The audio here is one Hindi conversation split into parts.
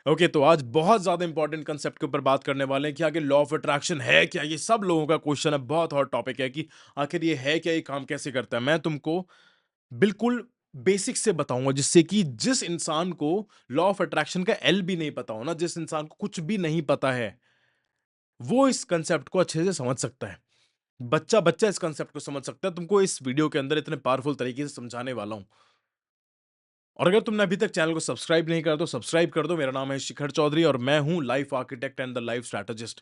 ओके, तो आज बहुत ज्यादा इंपॉर्टेंट कंसेप्ट के ऊपर बात करने वाले हैं कि आगे लॉ ऑफ अट्रैक्शन है क्या। ये सब लोगों का क्वेश्चन है, बहुत हॉट टॉपिक है कि आखिर ये है क्या, ये काम कैसे करता है। मैं तुमको बिल्कुल बेसिक से बताऊंगा, जिससे कि जिस इंसान को लॉ ऑफ अट्रैक्शन का एल भी नहीं पता हो ना, जिस इंसान को कुछ भी नहीं पता है, वो इस कंसेप्ट को अच्छे से समझ सकता है। बच्चा बच्चा इस कंसेप्ट को समझ सकता है। तुमको इस वीडियो के अंदर इतने पावरफुल तरीके से समझाने वाला हूं। और अगर तुमने अभी तक चैनल को सब्सक्राइब नहीं करा तो सब्सक्राइब कर दो। मेरा नाम है शिखर चौधरी और मैं हूं life architect and the life strategist.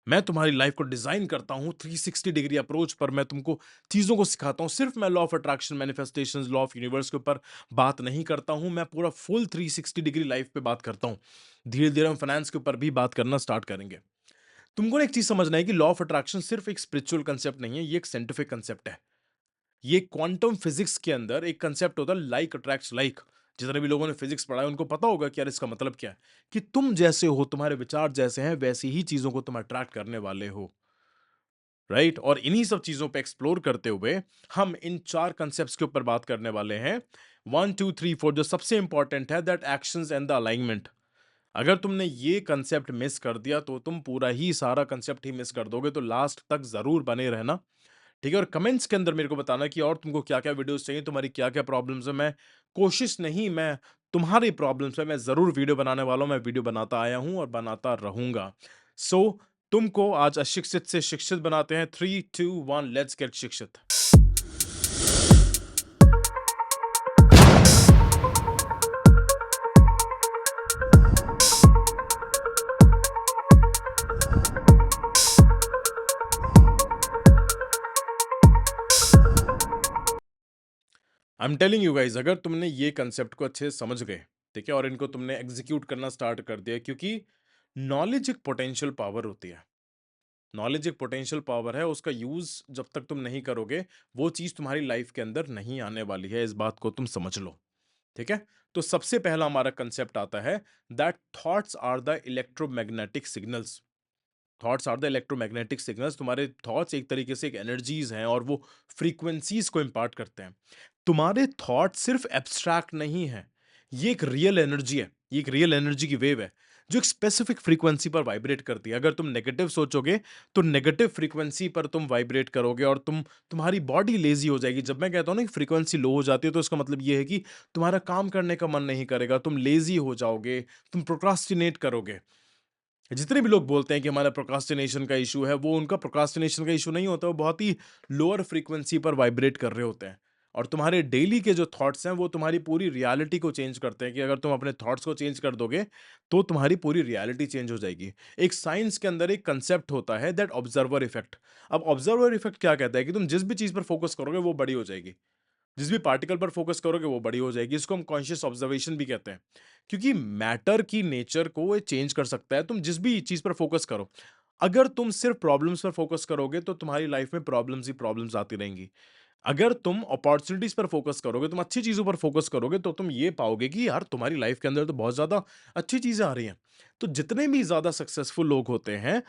मैं तुम्हारी लाइफ को डिजाइन करता हूं 360 डिग्री अप्रोच पर। मैं तुमको चीजों को सिखाता हूं। सिर्फ मैं law of attraction, manifestations, law of universe के ऊपर बात नहीं करता हूं। मैं पूरा फुल 360 डिग्री लाइफ पे बात करता हूं। धीरे धीरे हम फाइनेंस के ऊपर भी बात करना स्टार्ट करेंगे। तुमको ना एक चीज समझना है कि लॉ ऑफ अट्रैक्शन सिर्फ एक स्पिरिचुअल कंसेप्ट नहीं है, ये एक साइंटिफिक कंसेप्ट है। ये क्वांटम फिजिक्स के अंदर एक कंसेप्ट होता है, लाइक अट्रैक्ट्स लाइक। जितने भी लोगों ने फिजिक्स पढ़ा है उनको पता होगा कि यार इसका मतलब क्या है। कि तुम जैसे हो, तुम्हारे विचार जैसे हैं, वैसी ही चीजों को तुम अट्रैक्ट करने वाले हो। राइट? और इन्हीं सब चीजों पे एक्सप्लोर करते हुए हम इन चार कंसेप्ट्स के ऊपर बात करने वाले हैं। 1 2 3 4, जो सबसे इंपॉर्टेंट है, that actions and the alignment. अगर तुमने ये कंसेप्ट मिस कर दिया तो तुम पूरा ही सारा कंसेप्ट ही मिस कर दोगे। तो लास्ट तक जरूर बने रहना। ठीक है? और कमेंट्स के अंदर मेरे को बताना कि और तुमको क्या-क्या वीडियोज़ चाहिए, तुम्हारी क्या-क्या प्रॉब्लम्स है। मैं कोशिश नहीं, मैं तुम्हारी प्रॉब्लम्स पे मैं ज़रूर वीडियो बनाने वाला हूँ। मैं वीडियो बनाता आया हूँ और बनाता रहूँगा। सो तुमको आज अशिक्षित से शिक्षित बनाते हैं। 3 2 1 लेट्स गेट शिक्षित। I am telling you guys, अगर तुमने ये कंसेप्ट को अच्छे से समझ गए, ठीक है, और इनको तुमने एग्जीक्यूट करना स्टार्ट कर दिया, क्योंकि नॉलेज एक पोटेंशियल पावर होती है। नॉलेज एक पोटेंशियल पावर है, उसका यूज जब तक तुम नहीं करोगे, वो चीज तुम्हारी लाइफ के अंदर नहीं आने वाली है। इस बात को तुम समझ लो। ठीक है? तो सबसे पहला हमारा कंसेप्ट आता है that thoughts are the electromagnetic signals. Thoughts are the electromagnetic signals. तुम्हारे थॉट्स एक तरीके से एक एनर्जीज हैं और वो फ्रीक्वेंसीज को इंपार्ट करते हैं। तुम्हारे थॉट सिर्फ एब्स्ट्रैक्ट नहीं है, ये एक रियल एनर्जी है। ये एक रियल एनर्जी की वेव है जो एक स्पेसिफिक फ्रीक्वेंसी पर वाइब्रेट करती है। अगर तुम नेगेटिव सोचोगे तो नेगेटिव फ्रीक्वेंसी पर तुम वाइब्रेट करोगे और तुम्हारी बॉडी लेजी हो जाएगी। जब मैं कहता हूं ना कि फ्रीक्वेंसी लो हो जाती है, तो इसका मतलब ये है कि तुम्हारा काम करने का मन नहीं करेगा, तुम लेजी हो जाओगे, तुम प्रोक्रास्टिनेट करोगे। जितने भी लोग बोलते हैं कि हमारा प्रोक्रास्टिनेशन का इशू है, वो उनका प्रोक्रास्टिनेशन का इशू नहीं होता, वो बहुत ही लोअर फ्रीक्वेंसी पर वाइब्रेट कर रहे होते हैं। और तुम्हारे डेली के जो थॉट्स हैं वो तुम्हारी पूरी रियलिटी को चेंज करते हैं। कि अगर तुम अपने थॉट्स को चेंज कर दोगे तो तुम्हारी पूरी रियलिटी चेंज हो जाएगी। एक साइंस के अंदर एक कंसेप्ट होता है दैट ऑब्जर्वर इफेक्ट। अब ऑब्जर्वर इफेक्ट क्या कहता है कि तुम जिस भी चीज पर फोकस करोगे वो बड़ी हो जाएगी। जिस भी पार्टिकल पर फोकस करोगे वो बड़ी हो जाएगी। इसको हम कॉन्शियस ऑब्जर्वेशन भी कहते हैं। क्योंकि मैटर की नेचर को ये चेंज कर सकता है। तुम जिस भी चीज पर फोकस करो, अगर तुम सिर्फ प्रॉब्लम्स पर फोकस करोगे तो तुम्हारी लाइफ में प्रॉब्लम्स ही प्रॉब्लम्स आती रहेंगी। अगर तुम अपॉर्चुनिटीज पर फोकस करोगे, तुम अच्छी चीजों पर फोकस करोगे, तो तुम ये पाओगे कि यार तुम्हारी लाइफ के अंदर तो बहुत ज्यादा अच्छी चीजें आ रही हैं। तो जितने भी ज्यादा सक्सेसफुल लोग होते हैं,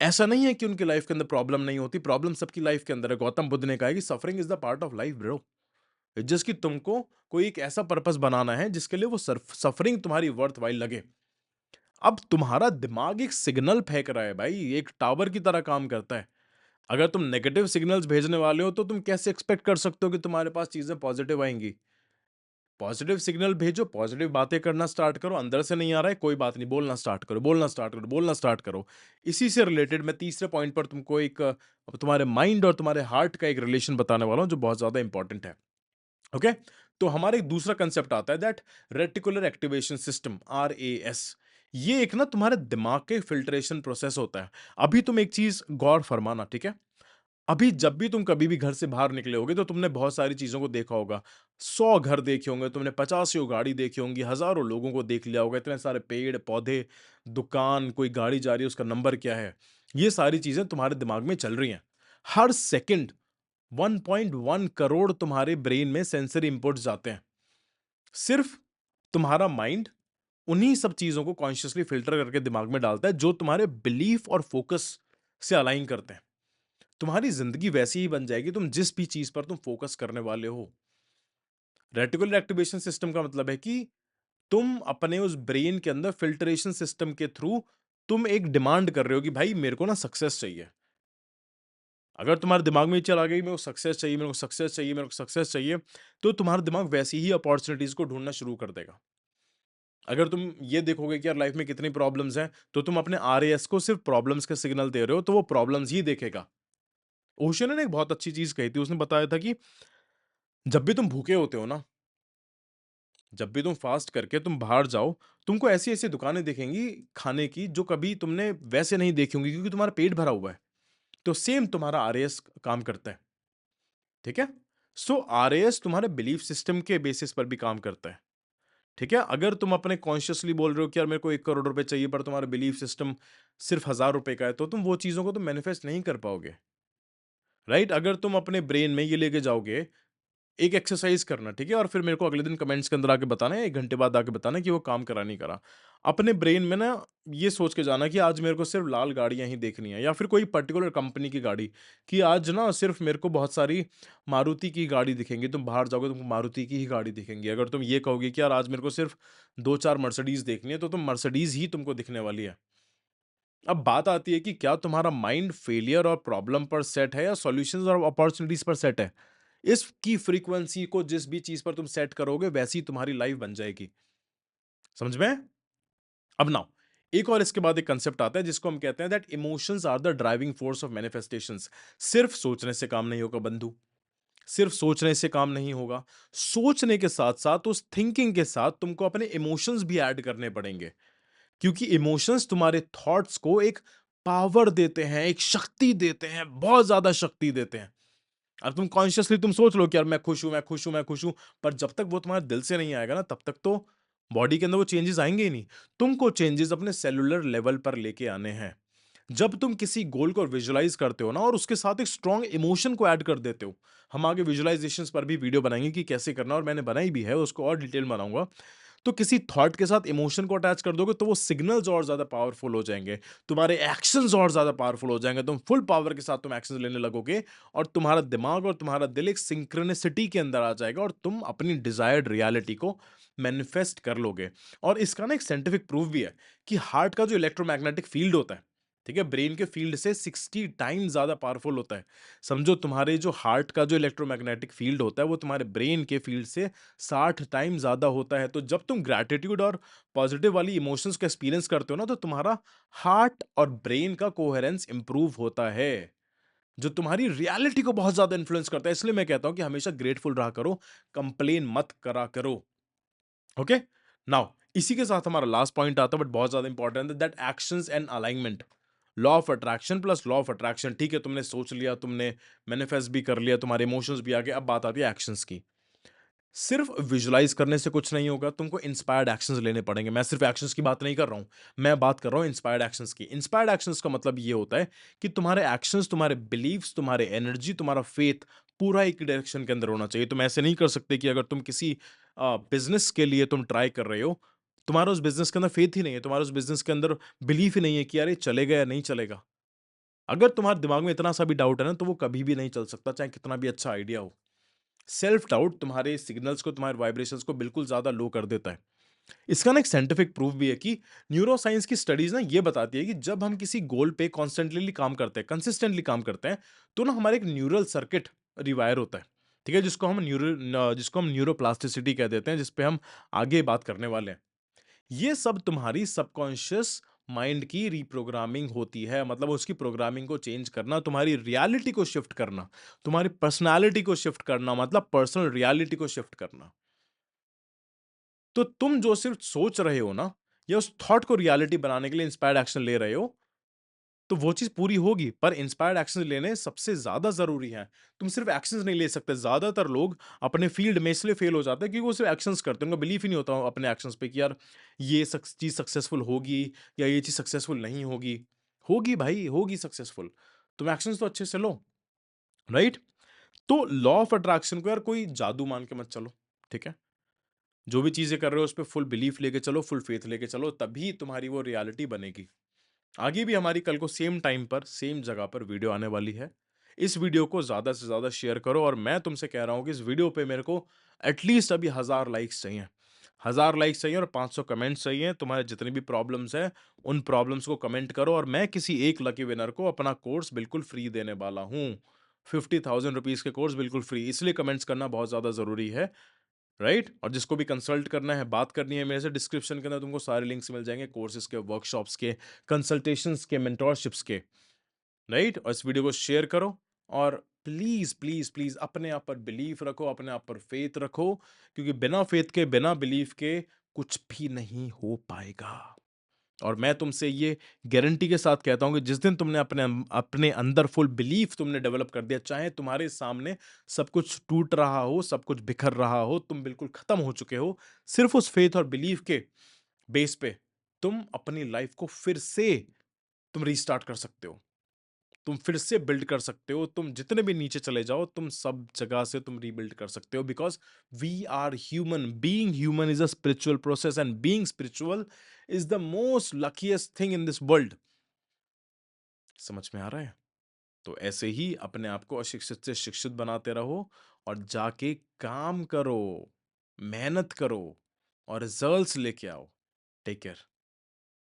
ऐसा नहीं है कि उनकी लाइफ के अंदर प्रॉब्लम नहीं होती। प्रॉब्लम सबकी लाइफ के अंदर है। गौतम बुद्ध ने कहा है कि suffering is the part of life bro. जिसकी तुमको कोई एक ऐसा पर्पस बनाना है जिसके लिए वो सफरिंग तुम्हारी वर्थ वाइल लगे। अब तुम्हारा दिमाग एक सिग्नल फेंक रहा है भाई, एक टावर की तरह काम करता है। अगर तुम नेगेटिव सिग्नल्स भेजने वाले हो तो तुम कैसे एक्सपेक्ट कर सकते हो कि तुम्हारे पास चीजें पॉजिटिव आएंगी। पॉजिटिव सिग्नल भेजो, पॉजिटिव बातें करना स्टार्ट करो। अंदर से नहीं आ रहा है, कोई बात नहीं, बोलना स्टार्ट करो, बोलना स्टार्ट करो, बोलना स्टार्ट करो। इसी से रिलेटेड मैं तीसरे पॉइंट पर तुमको एक तुम्हारे माइंड और तुम्हारे हार्ट का एक रिलेशन बताने वाला हूं जो बहुत ज्यादा इंपॉर्टेंट है। ओके? तो हमारा एक दूसरा कंसेप्ट आता है that reticular activation system, RAS। ये एक ना तुम्हारे दिमाग के फिल्ट्रेशन प्रोसेस होता है। अभी तुम एक चीज गौर फरमाना, ठीक है? अभी जब भी तुम कभी भी घर से बाहर निकले होगे तो तुमने बहुत सारी चीजों को देखा होगा। 100 घर देखे होंगे तुमने, 50 गाड़ी देखी होंगी, हजारों लोगों को देख लिया होगा, इतने सारे पेड़ पौधे, दुकान, कोई गाड़ी जा रही है, उसका नंबर क्या है। ये सारी चीजें तुम्हारे दिमाग में चल रही हैं। हर सेकंड 1.1 करोड़ तुम्हारे ब्रेन में सेंसरी इनपुट्स जाते हैं। सिर्फ तुम्हारा माइंड उन्हीं सब चीजों को कॉन्शियसली फिल्टर करके दिमाग में डालता है जो तुम्हारे बिलीफ और फोकस से अलाइन करते हैं। तुम्हारी जिंदगी वैसी ही बन जाएगी तुम जिस भी चीज पर तुम फोकस करने वाले हो। रेटिकुलर एक्टिवेशन सिस्टम का मतलब है कि तुम अपने उस ब्रेन के अंदर फ़िल्टरेशन सिस्टम के थ्रू तुम एक डिमांड कर रहे हो कि भाई मेरे को ना सक्सेस चाहिए। अगर तुम्हारे दिमाग में ये चला गया कि मेरे को सक्सेस चाहिए, मेरे को सक्सेस चाहिए, मेरे को सक्सेस चाहिए, तो तुम्हारा दिमाग वैसी ही अपॉर्च्युनिटीज़ को ढूँढना शुरू कर देगा। अगर तुम ये देखोगे कि यार लाइफ़ में कितनी प्रॉब्लम्स हैं, तो तुम अपने आरएएस को सिर्फ़ प्रॉब्लम्स का सिग्नल दे रहे हो, तो वो प्रॉब्लम्स ही देखेगा। ओशो ने एक बहुत अच्छी चीज़ कही थी, उसने बताया था कि जब भी तुम भूखे होते हो ना, जब भी तुम फास्ट करके तुम बाहर जाओ, तुमको ऐसी-ऐसी दुकानें दिखेंगी खाने की जो कभी तुमने वैसे नहीं देखी होंगी क्योंकि तुम्हारा पेट भरा हुआ है। तो सेम तुम्हारा आरएएस काम करता है, ठीक है? सो आरएएस तुम्हारे बिलीफ सिस्टम के बेसिस पर भी काम करता है, ठीक है? अगर तुम अपने कॉन्शियसली बोल रहे हो कि यार मेरे को 1 करोड़ रुपए चाहिए पर तुम्हारा बिलीफ सिस्टम सिर्फ ₹1000 का है, तो तुम वो चीज़ों को तो मैनिफेस्ट नहीं कर पाओगे, राइट? अगर तुम अपने ब्रेन में ये लेके जाओगे एक एक्सरसाइज करना, ठीक है? और फिर मेरे को अगले दिन कमेंट्स के अंदर आके बताना है, 1 घंटे बाद आके बताना कि वो काम करा नहीं करा। अपने ब्रेन में ना ये सोच के जाना कि आज मेरे को सिर्फ़ लाल गाड़ियाँ ही देखनी है या फिर कोई पर्टिकुलर कंपनी की गाड़ी, कि आज ना सिर्फ़ मेरे को बहुत सारी मारुति की गाड़ी दिखेंगी। तुम बाहर जाओगे तुमको मारुति की ही गाड़ी दिखेंगी। अगर तुम ये कहोगे कि यार आज मेरे को सिर्फ़ 2-4 मर्सिडीज़ देखनी है, तो तुम मर्सिडीज़ ही तुमको दिखने वाली है। अब बात आती है कि क्या तुम्हारा माइंड फेलियर और प्रॉब्लम पर सेट है या सॉल्यूशंस और अपॉर्चुनिटीज़ पर सेट है? इसकी फ्रीक्वेंसी को जिस भी चीज़ पर तुम सेट करोगे वैसी तुम्हारी लाइफ बन जाएगी। समझ में? आया? अब नाउ एक और इसके बाद एक कांसेप्ट आता है जिसको हम कहते हैं that emotions are the driving force of manifestations. सिर्फ सोचने से काम नहीं होगा बंधु। सिर्फ सोचने से काम नहीं होगा। सोचने के साथ-साथ उस थिंकिंग के साथ तुमको अपने इमोशंस भी ऐड करने पड़ेंगे। क्योंकि इमोशंस तुम्हारे थॉट्स को एक पावर देते हैं, एक शक्ति देते हैं, बहुत ज़्यादा शक्ति देते हैं। अब तुम कॉन्शियसली तुम सोच लो कि यार मैं खुश हूँ, मैं खुश हूँ, मैं खुश हूँ, पर जब तक वो तुम्हारे दिल से नहीं आएगा ना, तब तक तो बॉडी के अंदर वो चेंजेस आएँगे ही नहीं। तुमको चेंजेस अपने सेलुलर लेवल पर लेके आने हैं। जब तुम किसी गोल को विजुअलाइज़ करते हो ना और उसके साथ एक स्ट्रॉन्ग इमोशन को ऐड कर देते हो, हम आगे विजुअलाइज़ेशंस पर भी वीडियो बनाएँगे कि कैसे करना और मैंने बनाई भी है, उसको और डिटेल में बनाऊँगा। तो किसी थॉट के साथ इमोशन को अटैच कर दोगे तो वो सिग्नल्स और ज़्यादा पावरफुल हो जाएँगे। तुम्हारे एक्शंस और ज़्यादा पावरफुल हो जाएँगे। तुम फुल पावर के साथ तुम एक्शंस लेने लगोगे और तुम्हारा दिमाग और तुम्हारा दिल एक सिंक्रोनिसिटी के अंदर आ जाएगा और तुम अपनी डिज़ायर्ड रियलिटी को मैनिफेस्ट कर लोगे। और इसका ना एक साइंटिफिक प्रूफ भी है कि हार्ट का जो इलेक्ट्रोमैग्नेटिक फील्ड होता है, ठीक है? ब्रेन के फील्ड से 60 टाइम्स ज़्यादा पावरफुल होता है। समझो तुम्हारे जो हार्ट का जो इलेक्ट्रोमैग्नेटिक फील्ड होता है वो तुम्हारे ब्रेन के फील्ड से 60 टाइम ज़्यादा होता है। तो जब तुम ग्रैटिट्यूड और पॉजिटिव वाली इमोशंस को एक्सपीरियंस करते हो ना, तो तुम्हारा हार्ट और ब्रेन का कोहेरेंस इंप्रूव होता है, जो तुम्हारी रियलिटी को बहुत ज़्यादा इन्फ्लुएंस करता है। इसलिए मैं कहता हूँ कि हमेशा ग्रेटफुल रहा करो, कंप्लेन मत करा करो। ओके? नाउ इसी के साथ हमारा लास्ट पॉइंट आता है बट बहुत ज़्यादा इंपॉर्टेंट है, that actions and alignment. Law of attraction plus law of attraction. ठीक है, तुमने सोच लिया, तुमने मैनिफेस्ट भी कर लिया, तुम्हारे इमोशंस भी आ गए, अब बात आती है एक्शंस की। सिर्फ विजुलाइज करने से कुछ नहीं होगा, तुमको इंस्पायर्ड एक्शंस लेने पड़ेंगे। मैं सिर्फ एक्शंस की बात नहीं कर रहा हूं, मैं बात कर रहा हूं इंस्पायर्ड एक्शंस की। इंस्पायर्ड एक्शंस का मतलब ये होता है कि तुम्हारे एक्शंस, तुम्हारे बिलीव्स, तुम्हारे एनर्जी, तुम्हारा फेथ पूरा एक डायरेक्शन के अंदर होना चाहिए। तुम ऐसे नहीं कर सकते कि अगर तुम किसी बिजनेस के लिए तुम ट्राई कर रहे हो, तुम्हारा उस बिजनेस के अंदर फेथ ही नहीं है, तुम्हारा उस बिजनेस के अंदर बिलीफ ही नहीं है कि यार ये चलेगा या नहीं चलेगा। अगर तुम्हारे दिमाग में इतना सा भी डाउट है ना, तो वो कभी भी नहीं चल सकता, चाहे कितना भी अच्छा आइडिया हो। सेल्फ डाउट तुम्हारे सिग्नल्स को, तुम्हारे वाइब्रेशंस को बिल्कुल ज़्यादा लो कर देता है। इसका ना एक साइंटिफिक प्रूफ भी है कि न्यूरोसाइंस की स्टडीज ना ये बताती है कि जब हम किसी गोल पे कॉन्स्टेंटली काम करते हैं, कंसिस्टेंटली काम करते हैं, तो ना हमारे एक न्यूरल सर्किट रिवायर होता है। ठीक है, जिसको हम न्यूरोप्लास्टिसिटी कह देते हैं, जिस पे हम आगे बात करने वाले हैं। ये सब तुम्हारी सबकॉन्शियस माइंड की रिप्रोग्रामिंग होती है, मतलब उसकी प्रोग्रामिंग को चेंज करना, तुम्हारी रियलिटी को शिफ्ट करना, तुम्हारी पर्सनालिटी को शिफ्ट करना, मतलब पर्सनल रियलिटी को शिफ्ट करना। तो तुम जो सिर्फ सोच रहे हो ना, या उस थॉट को रियलिटी बनाने के लिए इंस्पायर्ड एक्शन ले रहे हो, तो वो चीज़ पूरी होगी, पर इंस्पायर्ड एक्शंस लेने सबसे ज़्यादा ज़रूरी हैं। तुम सिर्फ़ एक्शंस नहीं ले सकते। ज़्यादातर लोग अपने फ़ील्ड में इसलिए फ़ेल हो जाते हैं क्योंकि वो सिर्फ़ एक्शंस करते हैं। उनका बिलीफ ही नहीं होता अपने एक्शंस पे कि यार ये चीज़ सक्सेसफुल होगी या ये चीज़ सक्सेसफुल नहीं होगी। होगी भाई, होगी सक्सेसफुल। तुम एक्शंस तो अच्छे से लो, राइट? तो लॉ ऑफ अट्रैक्शन को यार कोई जादू मान के मत चलो, ठीक है? जो भी चीज़ें कर रहे हो उस पे फुल बिलीफ लेके चलो, फुल फ़ेथ लेके चलो, तभी तुम्हारी वो रियलिटी बनेगी। आगे भी हमारी कल को सेम टाइम पर सेम जगह पर वीडियो आने वाली है। इस वीडियो को ज़्यादा से ज़्यादा शेयर करो और मैं तुमसे कह रहा हूँ कि इस वीडियो पे मेरे को एटलीस्ट अभी 1000 लाइक्स चाहिए। 1000 लाइक्स चाहिए और 500 कमेंट्स चाहिए। तुम्हारे जितनी भी प्रॉब्लम्स हैं, उन प्रॉब्लम्स को कमेंट करो और मैं किसी एक लकी विनर को अपना कोर्स बिल्कुल फ्री देने वाला हूँ। 50,000 रुपीज़ के कोर्स बिल्कुल फ्री, इसलिए कमेंट्स करना बहुत ज़्यादा ज़रूरी है, राइट? और जिसको भी कंसल्ट करना है, बात करनी है मेरे से, डिस्क्रिप्शन के अंदर तुमको सारे लिंक्स मिल जाएँगे कोर्सेज़ के, वर्कशॉप्स के, कंसल्टेशंस के, मेंटरशिप्स के। राइट? और इस वीडियो को शेयर करो और प्लीज प्लीज प्लीज अपने आप पर बिलीव रखो, अपने आप पर फेथ रखो, क्योंकि बिना फेथ के, बिना बिलीव के कुछ भी नहीं हो पाएगा। और मैं तुमसे ये गारंटी के साथ कहता हूं कि जिस दिन तुमने अपने अपने अंदर फुल बिलीफ तुमने डेवलप कर दिया, चाहे तुम्हारे सामने सब कुछ टूट रहा हो, सब कुछ बिखर रहा हो, तुम बिल्कुल खत्म हो चुके हो, सिर्फ उस फेथ और बिलीफ के बेस पे तुम अपनी लाइफ को फिर से तुम रीस्टार्ट कर सकते हो, तुम फिर से बिल्ड कर सकते हो, तुम जितने भी नीचे चले जाओ, तुम सब जगह से तुम रीबिल्ड कर सकते हो, because we are human. Being human is a spiritual process and being spiritual is the most luckiest thing in this world. समझ में आ रहा है? तो ऐसे ही अपने आप को अशिक्षित से शिक्षित बनाते रहो और जाके काम करो, मेहनत करो और रिजल्ट्स लेके आओ। Take care.